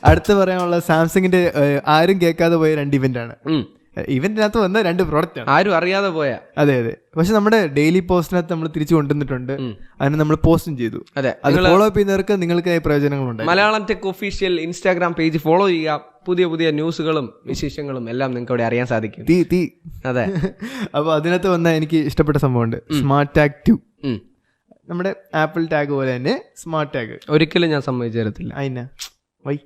അടുത്ത് പറയാനുള്ള സാംസങ്ങിന്റെ ആരും കേൾക്കാതെ പോയ 2 ഇവന്റ് ആണ്. ഇവന്റിനകത്ത് വന്ന 2 പ്രോഡക്റ്റ് ആണ്, ആരും അറിയാതെ പോയ. അതെ. പക്ഷെ നമ്മുടെ ഡെയിലി പോസ്റ്റിനകത്ത് നമ്മൾ തിരിച്ചു കൊണ്ടുവന്നിട്ടുണ്ട്, അതിന് നമ്മൾ പോസ്റ്റും ചെയ്തു. അതെ, അത് ഫോളോ അപ്പ് ചെയ്യുന്നവർക്ക് നിങ്ങൾക്ക് പ്രയോജനങ്ങളുണ്ട്. Malayalam tech official Instagram page follow ചെയ്യുക. പുതിയ പുതിയ ന്യൂസുകളും വിശേഷങ്ങളും എല്ലാം നിങ്ങൾക്ക് അവിടെ അറിയാൻ സാധിക്കും. അതെ. അപ്പൊ അതിനകത്ത് വന്ന എനിക്ക് ഇഷ്ടപ്പെട്ട സംഭവമുണ്ട്, സ്മാർട്ട് ടാഗ് 2. നമ്മുടെ ആപ്പിൾ ടാഗ് പോലെ തന്നെ സ്മാർട്ട് ടാഗ്. ഒരിക്കലും ഞാൻ സമ്മതിച്ചു തരത്തില്ല. അതിനാ വൈ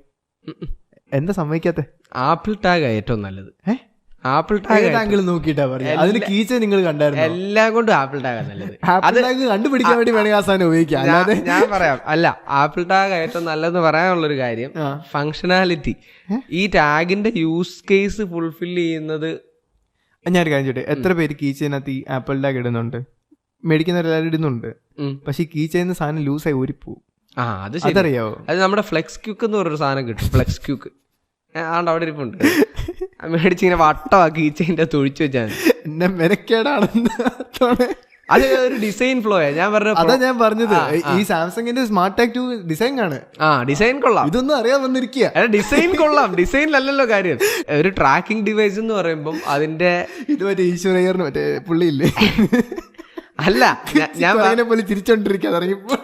എന്താ സമ്മതിക്കാത്ത? ആപ്പിൾ ടാഗ് ഏറ്റവും നല്ലത്. ആപ്പിൾ ടാഗ് നോക്കിട്ടാ പറയാ. അതിന് കീച്ച നിങ്ങൾ കണ്ടായിരുന്നു? എല്ലാം കൊണ്ടും ആപ്പിൾ ടാഗ് നല്ലത്. ആപ്പിൾ ടാഗ് കണ്ടുപിടിക്കാൻ വേണ്ടി വേണമെങ്കിൽ ആ സാധനം ഉപയോഗിക്കാം. ഞാൻ പറയാം, അല്ല, ആപ്പിൾ ടാഗ് ഏറ്റവും നല്ലതെന്ന് പറയാനുള്ളൊരു കാര്യം ഫങ്ഷനാലിറ്റി. ഈ ടാഗിന്റെ യൂസ് കേസ് ഫുൾഫിൽ ചെയ്യുന്നത്. ഞാൻ കാര്യം ചോട്ടെ, എത്ര പേര് കീച്ചതിനകത്ത് ഈ ആപ്പിൾ ടാഗ് ഇടുന്നുണ്ട്? മേടിക്കുന്നവരെല്ലാവരും ഇടുന്നുണ്ട്, പക്ഷെ ഈ കീച്ചതിന് സാധനം ലൂസായി ഊരിപ്പോവും. അതറിയാവോ? അത് നമ്മുടെ ഫ്ലെക്സ് ക്യൂക്ക് എന്ന് പറഞ്ഞൊരു സാധനം കിട്ടും. ഫ്ലെക്സ് ക്യൂക്ക് ആണ്ട് അവിടെ ഇരിപ്പുണ്ട്, മേടിച്ചിങ്ങനെ വട്ടമാക്കി ഈച്ചേന്റെ തൊഴിച്ചു വെച്ചാൽ എന്നെ മെനക്കേടാണെന്ന്. അത് ഒരു ഡിസൈൻ ഫ്ലോ. ഞാൻ പറഞ്ഞത് ഈ സാംസങ്ങിന്റെ സ്മാർട്ട് ടാഗ് 2 ഡിസൈൻ ആണ്. ഡിസൈൻ കൊള്ളാം. ഇതൊന്നും അറിയാൻ വന്നിരിക്കുക. ഡിസൈൻ കൊള്ളാം, ഡിസൈനിലല്ലോ കാര്യം. ഒരു ട്രാക്കിംഗ് ഡിവൈസ് എന്ന് പറയുമ്പോൾ അതിന്റെ ഇത് മറ്റേ ഈശ്വരയ്യറിന് മറ്റേ പുള്ളിയില്ലേ, അല്ല ഞാൻ പോലെ ചിരിച്ചോണ്ടിരിക്കാതെ ഇറങ്ങിപ്പോ.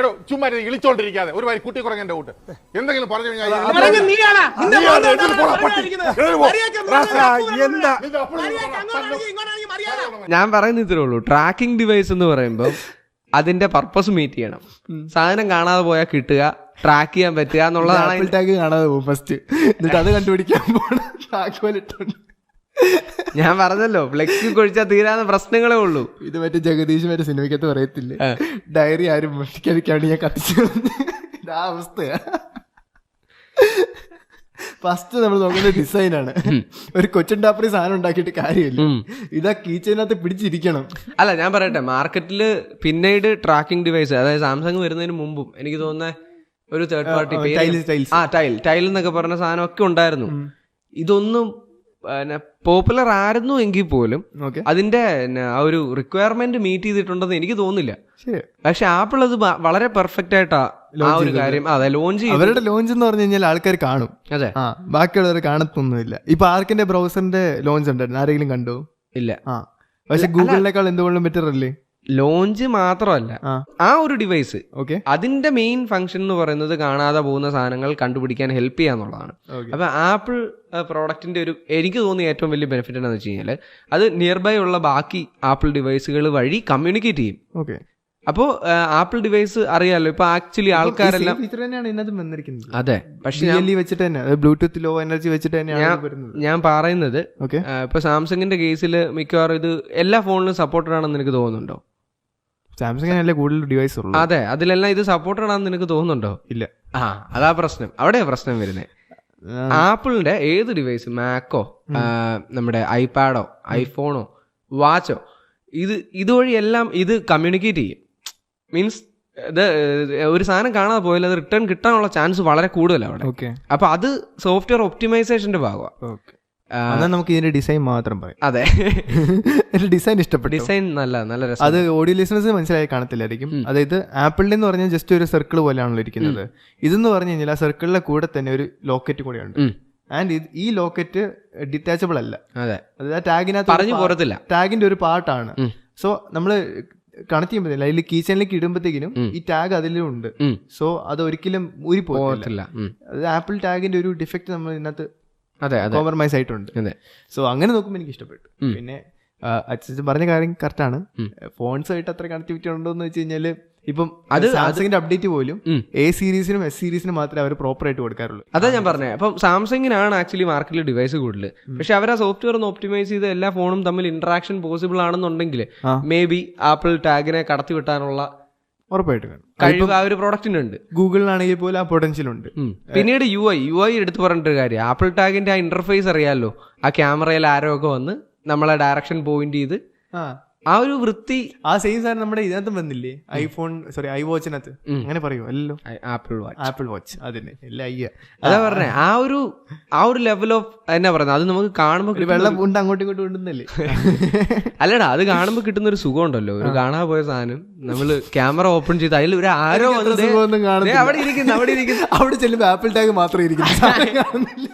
എടോ ചുമ്മാ ഇളിച്ചോണ്ടിരിക്കാതെ ഒരു വരി കുട്ടി കുറങ്ങന്റെ കൂട്ട് എന്തെങ്കിലും പറഞ്ഞു കഴിഞ്ഞാൽ ഞാൻ പറയുന്ന ഇത്രേ ഉള്ളൂ. ട്രാക്കിംഗ് ഡിവൈസ് എന്ന് പറയുമ്പോൾ അതിന്റെ പർപ്പസ് മീറ്റ് ചെയ്യണം. സാധനം കാണാതെ പോയാൽ കിട്ടുക, ട്രാക്ക് ചെയ്യാൻ പറ്റുക എന്നുള്ളതാണ്. ആപ്പിൾ ടാഗ് കാണാതെ പോകും ഫസ്റ്റ്, എന്നിട്ട് അത് കണ്ടുപിടിക്കാൻ പോകണം. ടാഗ് പോലെ ഇട്ടുണ്ട്. ഞാൻ പറഞ്ഞല്ലോ, ഫ്ലെക്സ് കൊഴിച്ചാൽ തീരാവുന്ന പ്രശ്നങ്ങളേ ഉള്ളൂ. ഇത് മറ്റേ ജഗദീഷ് മറ്റേ സിനിമയ്ക്കകത്ത് പറയത്തില്ലേ, ഡയറി ആരും മോഷ്ടിക്കാതിരിക്കാണ്ട് ഞാൻ കത്തിച്ചു. ഇതാ അവസ്ഥയാ. ഫസ്റ്റ് നമ്മൾ നോക്കുന്ന ഡിസൈനാണ്. ഒരു കൊച്ചുണ്ടാപ്പറി സാധനം ഉണ്ടാക്കിയിട്ട് കാര്യമില്ല, ഇതാ കീച്ചതിനകത്ത് പിടിച്ചിരിക്കണം. അല്ല, ഞാൻ പറയട്ടെ, മാർക്കറ്റില് പിന്നീട് ട്രാക്കിംഗ് ഡിവൈസ്, അതായത് സാംസങ് വരുന്നതിന് മുമ്പും എനിക്ക് തോന്നുന്നത് ഒരു തേർഡ് പാർട്ടി ടൈൽ എന്നൊക്കെ പറഞ്ഞ സാധനം ഒക്കെ ഉണ്ടായിരുന്നു. ഇതൊന്നും പോപ്പുലർ ആയിരുന്നു എങ്കിൽ പോലും അതിന്റെ ആ ഒരു റിക്വയർമെന്റ് മീറ്റ് ചെയ്തിട്ടുണ്ടെന്ന് എനിക്ക് തോന്നുന്നില്ല. പക്ഷെ ആപ്പിൾ അത് വളരെ പെർഫെക്റ്റ് ആയിട്ടാ ആ ഒരു കാര്യം ലോഞ്ച് ചെയ്തു. അവരുടെ ലോഞ്ച് എന്ന് പറഞ്ഞു കഴിഞ്ഞാൽ ആൾക്കാർ കാണും, അതെ, ബാക്കിയുള്ളവർ കാണത്തൊന്നുമില്ല. ഇപ്പൊ ആർക്കിന്റെ ബ്രൗസറിന്റെ ലോഞ്ച് ഉണ്ടായിരുന്നു, ആരെങ്കിലും കണ്ടോ? ഇല്ല. പക്ഷെ ഗൂഗിളിനേക്കാൾ എന്തുകൊണ്ടും ബെറ്റർ അല്ലേ? ലോഞ്ച് മാത്രമല്ല, ആ ഒരു ഡിവൈസ് അതിന്റെ മെയിൻ ഫംഗ്ഷൻ എന്ന് പറയുന്നത് കാണാതെ പോകുന്ന സാധനങ്ങൾ കണ്ടുപിടിക്കാൻ ഹെൽപ്പ് ചെയ്യാന്നുള്ളതാണ്. അപ്പൊ ആപ്പിൾ പ്രോഡക്റ്റിന്റെ ഒരു എനിക്ക് തോന്നിയ ഏറ്റവും വലിയ ബെനിഫിറ്റ് എന്താണെന്ന് വെച്ച് കഴിഞ്ഞാൽ അത് നിയർ ബൈ ഉള്ള ബാക്കി ആപ്പിൾ ഡിവൈസുകൾ വഴി കമ്മ്യൂണിക്കേറ്റ് ചെയ്യും. അപ്പോ ആപ്പിൾ ഡിവൈസ് അറിയാലോ, ഇപ്പൊ ആക്ച്വലി ആൾക്കാരെല്ലാം അതെ, പക്ഷെ ബ്ലൂടൂത്ത് ലോ എനർജി വെച്ചിട്ട് ഞാൻ പറയുന്നത് ഇപ്പൊ സാംസങ്ങിന്റെ കേസിൽ മിക്കവാറും ഇത് എല്ലാ ഫോണിലും സപ്പോർട്ടഡ് ആണെന്ന് എനിക്ക് തോന്നുന്നുണ്ടോ? സാംസങ്ങിനല്ലേ കൂടുതൽ ഡിവൈസ് ഉള്ളൂ. അതെ, അതിലെല്ലാം ഇത് സപ്പോർട്ടഡ് ആണെന്ന് നിനക്ക് തോന്നുന്നുണ്ടോ? ഇല്ല. അതാ പ്രശ്നം, അവിടെയാ പ്രശ്നം വരുന്നത്. ആപ്പിളിന്റെ ഏത് ഡിവൈസ്, മാക്കോ, നമ്മുടെ ഐപാഡോ, ഐഫോണോ, വാച്ചോ, ഇതുവഴി എല്ലാം ഇത് കമ്മ്യൂണിക്കേറ്റ് ചെയ്യും. മീൻസ് ഇത് ഒരു സാധനം കാണാതെ പോയാൽ അത് റിട്ടേൺ കിട്ടാനുള്ള ചാൻസ് വളരെ കൂടുതലാണ് അവിടെ. അപ്പൊ അത് സോഫ്റ്റ്വെയർ ഒപ്റ്റിമൈസേഷന്റെ ഭാഗമാണ്. നമുക്ക് ഇതിന്റെ ഡിസൈൻ മാത്രം പറയാം. അതെ, ഡിസൈൻ ഇഷ്ടപ്പെട്ടു. ഡിസൈൻ നല്ല രസം. അത് ഓഡിയോ ലിസണേഴ്സ് മനസ്സിലായി കാണത്തില്ലായിരിക്കും. അതായത് ആപ്പിളിന്റെ എന്ന് പറഞ്ഞാൽ ജസ്റ്റ് ഒരു സർക്കിൾ പോലെയാണല്ലോ ഇരിക്കുന്നത്. ഇതെന്ന് പറഞ്ഞു കഴിഞ്ഞാൽ ആ സർക്കിളിന്റെ കൂടെ തന്നെ ഒരു ലോക്കറ്റ് കൂടെ ഉണ്ട്. ആൻഡ് ഈ ലോക്കറ്റ് ഡിറ്റാച്ചബിൾ അല്ല. അതെ, അതായത് ടാഗിനകത്ത് ടാഗിന്റെ ഒരു പാർട്ടാണ്. സോ നമ്മള് കണക്ട് ചെയ്യുമ്പോഴത്തേക്കും അതിൽ കീച്ചനിലേക്ക് ഇടുമ്പോഴത്തേക്കിനും ഈ ടാഗ് അതിലും ഉണ്ട്. സോ അത് ഒരിക്കലും ഊരി പോകത്തില്ല. അത് ആപ്പിൾ ടാഗിന്റെ ഒരു ഡിഫക്റ്റ് നമ്മൾ ഇതിനകത്ത് കോംപ്രമൈസ് ആയിട്ടുണ്ട്. സോ അങ്ങനെ നോക്കുമ്പോൾ എനിക്ക് ഇഷ്ടപ്പെട്ടു. പിന്നെ അച്ഛൻ പറഞ്ഞ കാര്യം കറക്റ്റാണ്. ഫോൺസുമായിട്ട് അത്ര കണക്ടിവിറ്റി ഉണ്ടോ എന്ന് വെച്ച് കഴിഞ്ഞാല് ഇപ്പം സാംസങ്ങിന്റെ അപ്ഡേറ്റ് പോലും എ സീരീസിനും എസ് സീരീസിനും മാത്രമേ അവർ പ്രോപ്പർ ആയിട്ട് കൊടുക്കാറുള്ളൂ. അതാ ഞാൻ പറഞ്ഞത്. അപ്പം സാംസങ്ങിനാണ് ആക്ച്വലി മാർക്കറ്റിൽ ഡിവൈസ് കൂടുതൽ. പക്ഷെ അവർ ആ സോഫ്റ്റ്വെയർ ഒന്ന് ഒപ്റ്റിമൈസ് ചെയ്ത് എല്ലാ ഫോണും തമ്മിൽ ഇന്ററാക്ഷൻ പോസിബിൾ ആണെന്നുണ്ടെങ്കിൽ മേ ബി ആപ്പിൾ ടാഗിനെ കടത്തി വിട്ടാനുള്ള ഉറപ്പായിട്ട് കഴിവ് ആ ഒരു പ്രോഡക്റ്റിനുണ്ട്. ഗൂഗിളിനാണെങ്കിൽ പോലും ആ പൊട്ടൻഷ്യൽ ഉണ്ട്. പിന്നീട് യു ഐ എടുത്ത് പറഞ്ഞിട്ടൊരു കാര്യം, ആപ്പിൾ ടാഗിന്റെ ആ ഇന്റർഫേസ് അറിയാമല്ലോ, ആ ക്യാമറയിൽ ആരോ ഒക്കെ വന്ന് നമ്മളെ ഡയറക്ഷൻ പോയിന്റ് ചെയ്ത് ആ ഒരു വൃത്തി. ആ സെയിം സാധനം നമ്മുടെ ഇതിനകത്തും വന്നില്ലേ, ഐ വാച്ചിനകത്ത് അങ്ങനെ പറയൂ അല്ലല്ലോ, ആപ്പിൾ വാച്ച് അതിന് എല്ലാം അതാ പറഞ്ഞേ. ആ ഒരു ലെവൽ ഓഫ് എന്നാ പറയുന്നത്, അത് നമുക്ക് കാണുമ്പോ വെള്ളം കൊണ്ട് അങ്ങോട്ടും ഇങ്ങോട്ടും ഉണ്ടെന്നല്ലേ. അല്ലടാ, അത് കാണുമ്പോ കിട്ടുന്ന ഒരു സുഖം ഉണ്ടല്ലോ. ഒരു കാണാൻ പോയ സാധനം നമ്മള് ക്യാമറ ഓപ്പൺ ചെയ്ത് അതിൽ ഒരു ആരോ അവിടെ ഇരിക്കുന്നു അവിടെ ചെല്ലുമ്പോ ആപ്പിൾ ടാഗ് മാത്രമേ ഇരിക്കുന്നു.